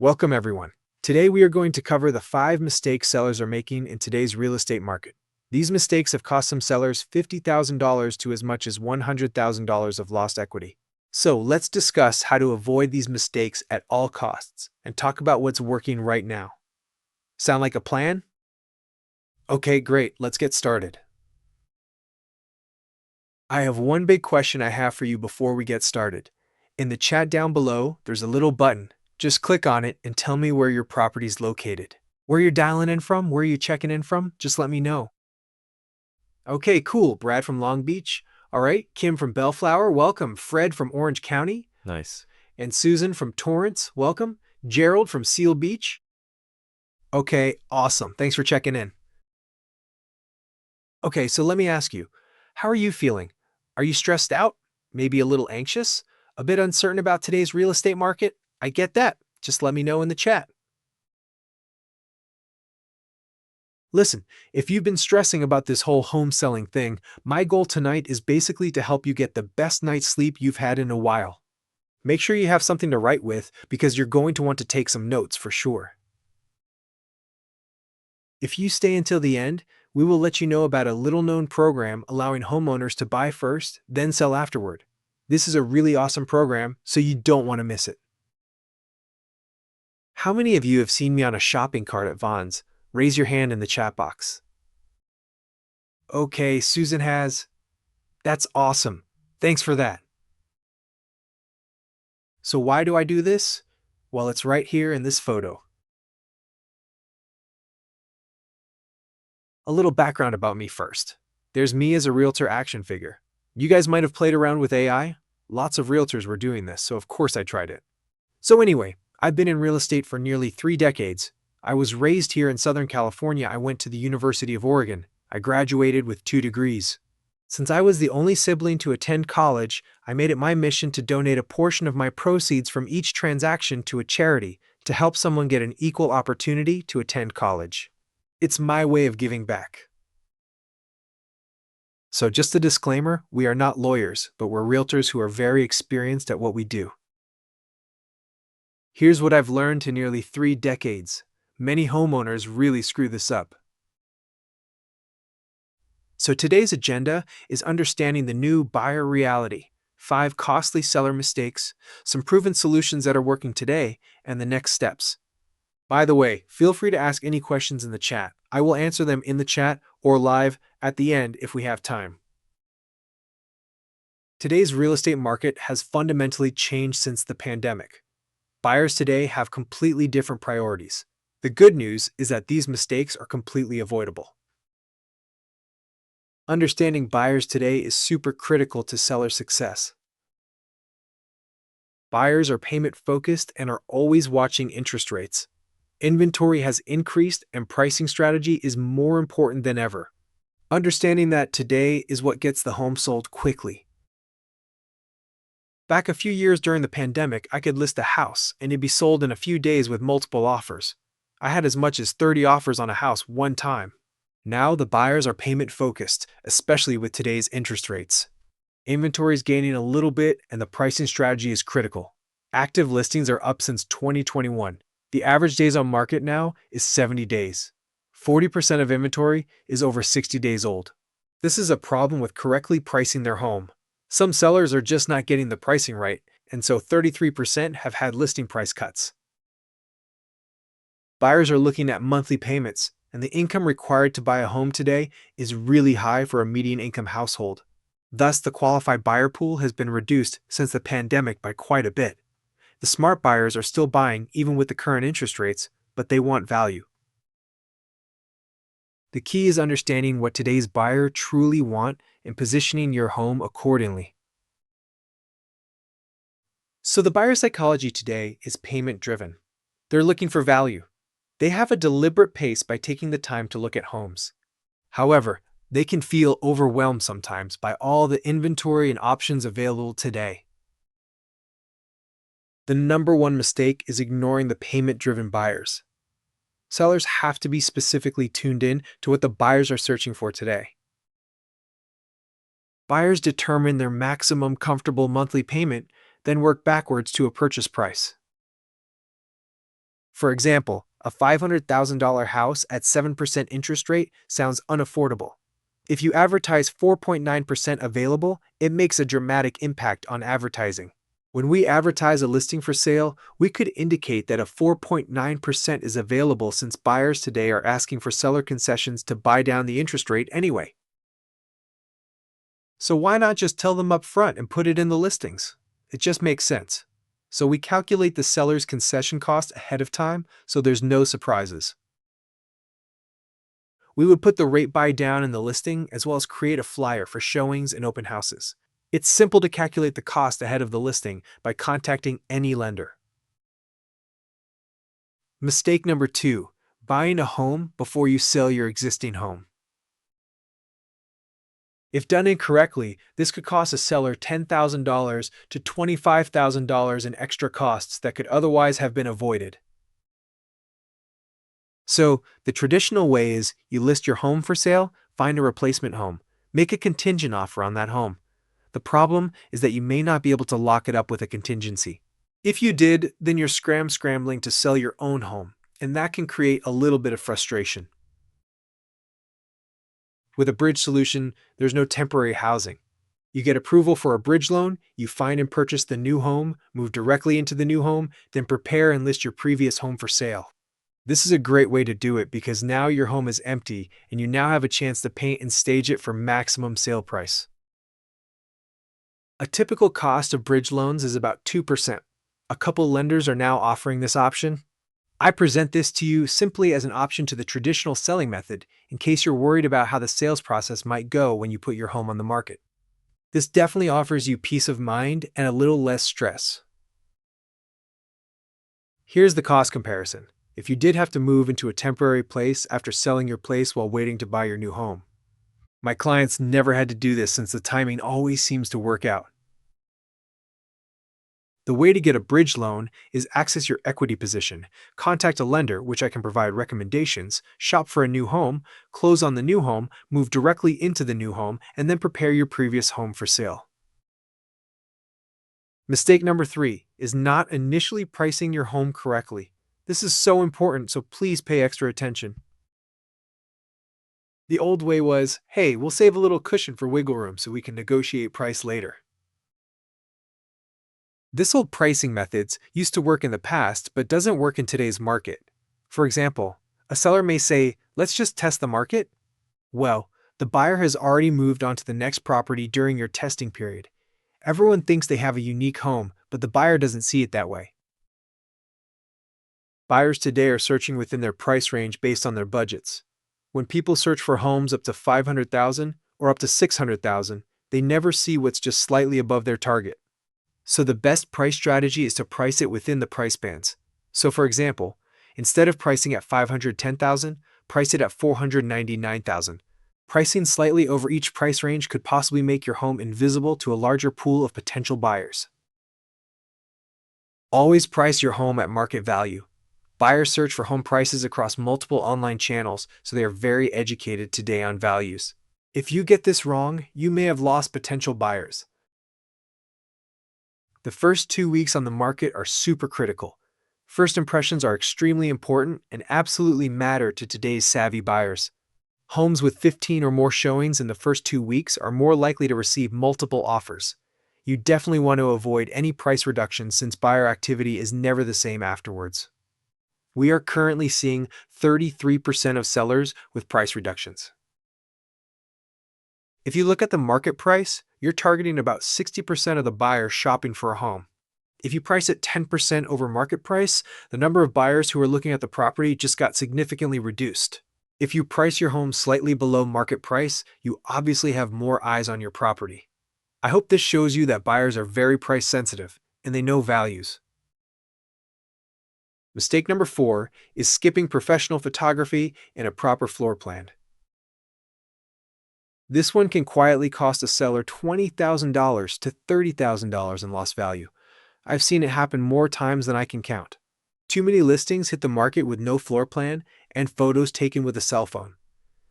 Welcome, everyone. Today, we are going to cover the 5 mistakes sellers are making in today's real estate market. These mistakes have cost some sellers $50,000 to as much as $100,000 of lost equity. So, let's discuss how to avoid these mistakes at all costs and talk about what's working right now. Sound like a plan? Okay, great. Let's get started. I have one big question I have for you before we get started. In the chat down below, there's a little button. Just click on it and tell me where your property is located. Where you're dialing in from, where you're checking in from, just let me know. Okay, cool. Brad from Long Beach. All right, Kim from Bellflower, welcome. Fred from Orange County. Nice. And Susan from Torrance, welcome. Gerald from Seal Beach. Okay, awesome. Thanks for checking in. Okay, so let me ask you, how are you feeling? Are you stressed out? Maybe a little anxious? A bit uncertain about today's real estate market? I get that. Just let me know in the chat. Listen, if you've been stressing about this whole home selling thing, my goal tonight is basically to help you get the best night's sleep you've had in a while. Make sure you have something to write with because you're going to want to take some notes for sure. If you stay until the end, we will let you know about a little-known program allowing homeowners to buy first, then sell afterward. This is a really awesome program, so you don't want to miss it. How many of you have seen me on a shopping cart at Vaughn's? Raise your hand in the chat box. Okay, Susan has. That's awesome. Thanks for that. So why do I do this? Well, it's right here in this photo. A little background about me first. There's me as a realtor action figure. You guys might have played around with AI. Lots of realtors were doing this, so of course I tried it. So anyway, I've been in real estate for nearly 3 decades. I was raised here in Southern California. I went to the University of Oregon. I graduated with 2 degrees. Since I was the only sibling to attend college, I made it my mission to donate a portion of my proceeds from each transaction to a charity to help someone get an equal opportunity to attend college. It's my way of giving back. So just a disclaimer, we are not lawyers, but we're realtors who are very experienced at what we do. Here's what I've learned in nearly 3 decades. Many homeowners really screw this up. So today's agenda is understanding the new buyer reality, 5 costly seller mistakes, some proven solutions that are working today, and the next steps. By the way, feel free to ask any questions in the chat. I will answer them in the chat or live at the end if we have time. Today's real estate market has fundamentally changed since the pandemic. Buyers today have completely different priorities. The good news is that these mistakes are completely avoidable. Understanding buyers today is super critical to seller success. Buyers are payment-focused and are always watching interest rates. Inventory has increased and pricing strategy is more important than ever. Understanding that today is what gets the home sold quickly. Back a few years during the pandemic, I could list a house and it'd be sold in a few days with multiple offers. I had as much as 30 offers on a house one time. Now the buyers are payment-focused, especially with today's interest rates. Inventory is gaining a little bit and the pricing strategy is critical. Active listings are up since 2021. The average days on market now is 70 days. 40% of inventory is over 60 days old. This is a problem with correctly pricing their home. Some sellers are just not getting the pricing right, and so 33% have had listing price cuts. Buyers are looking at monthly payments, and the income required to buy a home today is really high for a median income household. Thus, the qualified buyer pool has been reduced since the pandemic by quite a bit. The smart buyers are still buying even with the current interest rates, but they want value. The key is understanding what today's buyer truly want and positioning your home accordingly. So the buyer psychology today is payment-driven. They're looking for value. They have a deliberate pace by taking the time to look at homes. However, they can feel overwhelmed sometimes by all the inventory and options available today. The number one mistake is ignoring the payment-driven buyers. Sellers have to be specifically tuned in to what the buyers are searching for today. Buyers determine their maximum comfortable monthly payment, then work backwards to a purchase price. For example, a $500,000 house at 7% interest rate sounds unaffordable. If you advertise 4.9% available, it makes a dramatic impact on advertising. When we advertise a listing for sale, we could indicate that a 4.9% is available since buyers today are asking for seller concessions to buy down the interest rate anyway. So why not just tell them up front and put it in the listings? It just makes sense. So we calculate the seller's concession cost ahead of time so there's no surprises. We would put the rate buy down in the listing as well as create a flyer for showings and open houses. It's simple to calculate the cost ahead of the listing by contacting any lender. Mistake number 2, buying a home before you sell your existing home. If done incorrectly, this could cost a seller $10,000 to $25,000 in extra costs that could otherwise have been avoided. So, the traditional way is you list your home for sale, find a replacement home, make a contingent offer on that home. The problem is that you may not be able to lock it up with a contingency. If you did, then you're scrambling to sell your own home, and that can create a little bit of frustration. With a bridge solution, there's no temporary housing. You get approval for a bridge loan, you find and purchase the new home, move directly into the new home, then prepare and list your previous home for sale. This is a great way to do it because now your home is empty and you now have a chance to paint and stage it for maximum sale price. A typical cost of bridge loans is about 2%. A couple lenders are now offering this option. I present this to you simply as an option to the traditional selling method in case you're worried about how the sales process might go when you put your home on the market. This definitely offers you peace of mind and a little less stress. Here's the cost comparison. If you did have to move into a temporary place after selling your place while waiting to buy your new home. My clients never had to do this since the timing always seems to work out. The way to get a bridge loan is access your equity position, contact a lender, which I can provide recommendations, shop for a new home, close on the new home, move directly into the new home, and then prepare your previous home for sale. Mistake number 3 is not initially pricing your home correctly. This is so important, so please pay extra attention. The old way was, hey, we'll save a little cushion for wiggle room so we can negotiate price later. This old pricing methods used to work in the past but doesn't work in today's market. For example, a seller may say, let's just test the market. Well, the buyer has already moved on to the next property during your testing period. Everyone thinks they have a unique home, but the buyer doesn't see it that way. Buyers today are searching within their price range based on their budgets. When people search for homes up to $500,000 or up to $600,000, they never see what's just slightly above their target. So the best price strategy is to price it within the price bands. So for example, instead of pricing at $510,000, price it at $499,000. Pricing slightly over each price range could possibly make your home invisible to a larger pool of potential buyers. Always price your home at market value. Buyers search for home prices across multiple online channels, so they are very educated today on values. If you get this wrong, you may have lost potential buyers. The first 2 weeks on the market are super critical. First impressions are extremely important and absolutely matter to today's savvy buyers. Homes with 15 or more showings in the first 2 weeks are more likely to receive multiple offers. You definitely want to avoid any price reductions since buyer activity is never the same afterwards. We are currently seeing 33% of sellers with price reductions. If you look at the market price, you're targeting about 60% of the buyers shopping for a home. If you price it 10% over market price, the number of buyers who are looking at the property just got significantly reduced. If you price your home slightly below market price, you obviously have more eyes on your property. I hope this shows you that buyers are very price sensitive and they know values. Mistake number 4 is skipping professional photography and a proper floor plan. This one can quietly cost a seller $20,000 to $30,000 in lost value. I've seen it happen more times than I can count. Too many listings hit the market with no floor plan and photos taken with a cell phone.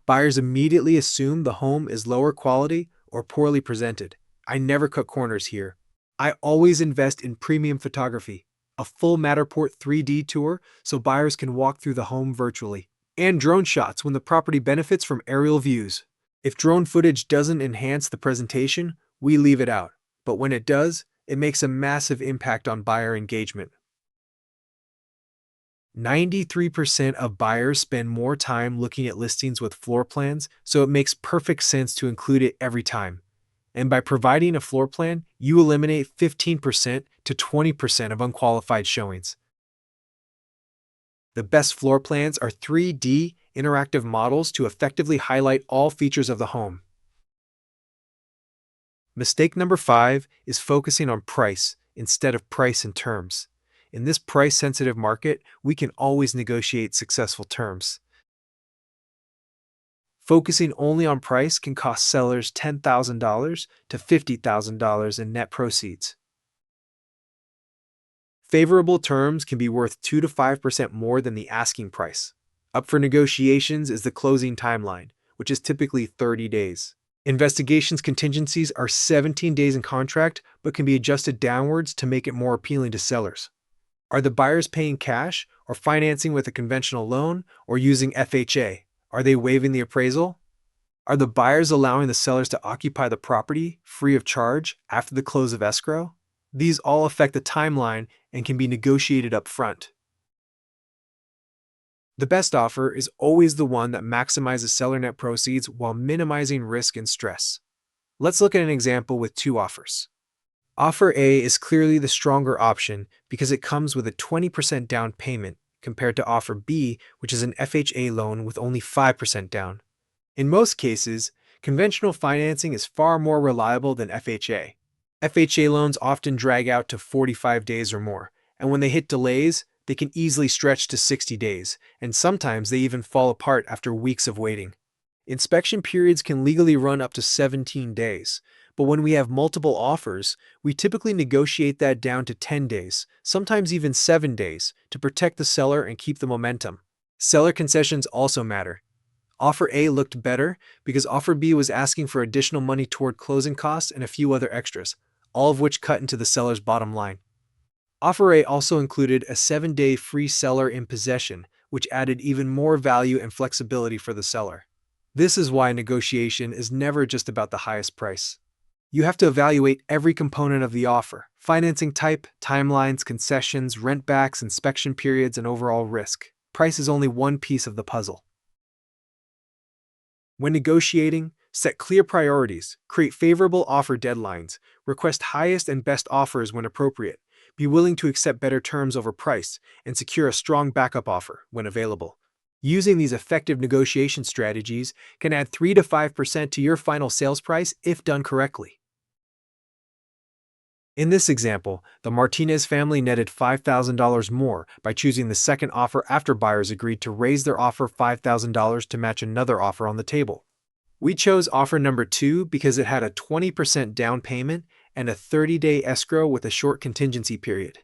Buyers immediately assume the home is lower quality or poorly presented. I never cut corners here. I always invest in premium photography. a full Matterport 3D tour so buyers can walk through the home virtually, and drone shots when the property benefits from aerial views. If drone footage doesn't enhance the presentation, we leave it out. But when it does, it makes a massive impact on buyer engagement. 93% of buyers spend more time looking at listings with floor plans, so it makes perfect sense to include it every time. And by providing a floor plan, you eliminate 15% to 20% of unqualified showings. The best floor plans are 3D interactive models to effectively highlight all features of the home. Mistake number 5 is focusing on price instead of price and terms. In this price-sensitive market, we can always negotiate successful terms. Focusing only on price can cost sellers $10,000 to $50,000 in net proceeds. Favorable terms can be worth 2 to 5% more than the asking price. Up for negotiations is the closing timeline, which is typically 30 days. Investigations contingencies are 17 days in contract, but can be adjusted downwards to make it more appealing to sellers. Are the buyers paying cash or financing with a conventional loan or using FHA? Are they waiving the appraisal? Are the buyers allowing the sellers to occupy the property free of charge after the close of escrow? These all affect the timeline and can be negotiated up front. The best offer is always the one that maximizes seller net proceeds while minimizing risk and stress. Let's look at an example with 2 offers. Offer A is clearly the stronger option because it comes with a 20% down payment compared to Offer B, which is an FHA loan with only 5% down. In most cases, conventional financing is far more reliable than FHA. FHA loans often drag out to 45 days or more, and when they hit delays, they can easily stretch to 60 days, and sometimes they even fall apart after weeks of waiting. Inspection periods can legally run up to 17 days, but when we have multiple offers, we typically negotiate that down to 10 days, sometimes even 7 days, to protect the seller and keep the momentum. Seller concessions also matter. Offer A looked better because Offer B was asking for additional money toward closing costs and a few other extras, all of which cut into the seller's bottom line. Offer A also included a 7-day free seller in possession, which added even more value and flexibility for the seller. This is why negotiation is never just about the highest price. You have to evaluate every component of the offer: financing type, timelines, concessions, rent backs, inspection periods, and overall risk. Price is only one piece of the puzzle. When negotiating, set clear priorities, create favorable offer deadlines, request highest and best offers when appropriate, be willing to accept better terms over price, and secure a strong backup offer when available. Using these effective negotiation strategies can add 3 to 5% to your final sales price if done correctly. In this example, the Martinez family netted $5,000 more by choosing the second offer after buyers agreed to raise their offer $5,000 to match another offer on the table. We chose offer number 2 because it had a 20% down payment and a 30-day escrow with a short contingency period.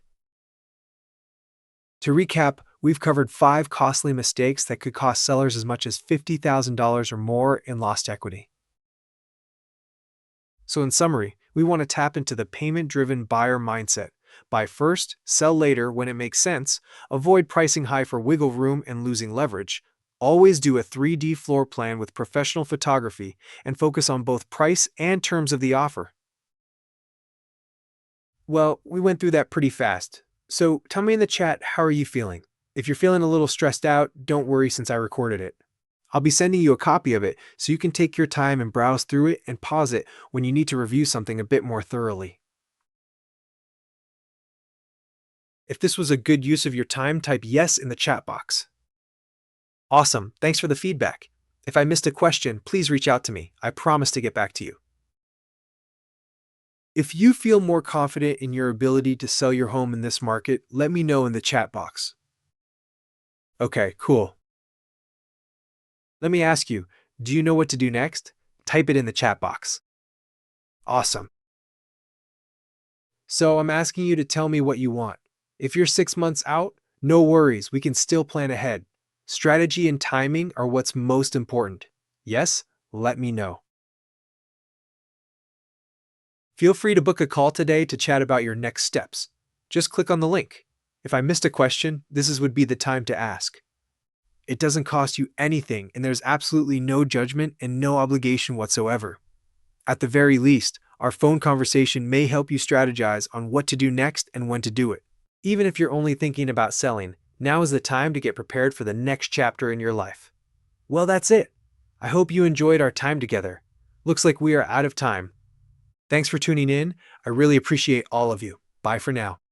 To recap, we've covered 5 costly mistakes that could cost sellers as much as $50,000 or more in lost equity. So in summary, we want to tap into the payment-driven buyer mindset. Buy first, sell later when it makes sense, avoid pricing high for wiggle room and losing leverage, always do a 3D floor plan with professional photography, and focus on both price and terms of the offer. Well, we went through that pretty fast. So tell me in the chat, how are you feeling? If you're feeling a little stressed out, don't worry since I recorded it. I'll be sending you a copy of it so you can take your time and browse through it and pause it when you need to review something a bit more thoroughly. If this was a good use of your time, type yes in the chat box. Awesome, thanks for the feedback. If I missed a question, please reach out to me. I promise to get back to you. If you feel more confident in your ability to sell your home in this market, let me know in the chat box. Okay, cool. Let me ask you, do you know what to do next? Type it in the chat box. Awesome. So I'm asking you to tell me what you want. If you're 6 months out, no worries, we can still plan ahead. Strategy and timing are what's most important. Yes? Let me know. Feel free to book a call today to chat about your next steps. Just click on the link. If I missed a question, would be the time to ask. It doesn't cost you anything, and there's absolutely no judgment and no obligation whatsoever. At the very least, our phone conversation may help you strategize on what to do next and when to do it. Even if you're only thinking about selling, now is the time to get prepared for the next chapter in your life. Well, that's it. I hope you enjoyed our time together. Looks like we are out of time. Thanks for tuning in. I really appreciate all of you. Bye for now.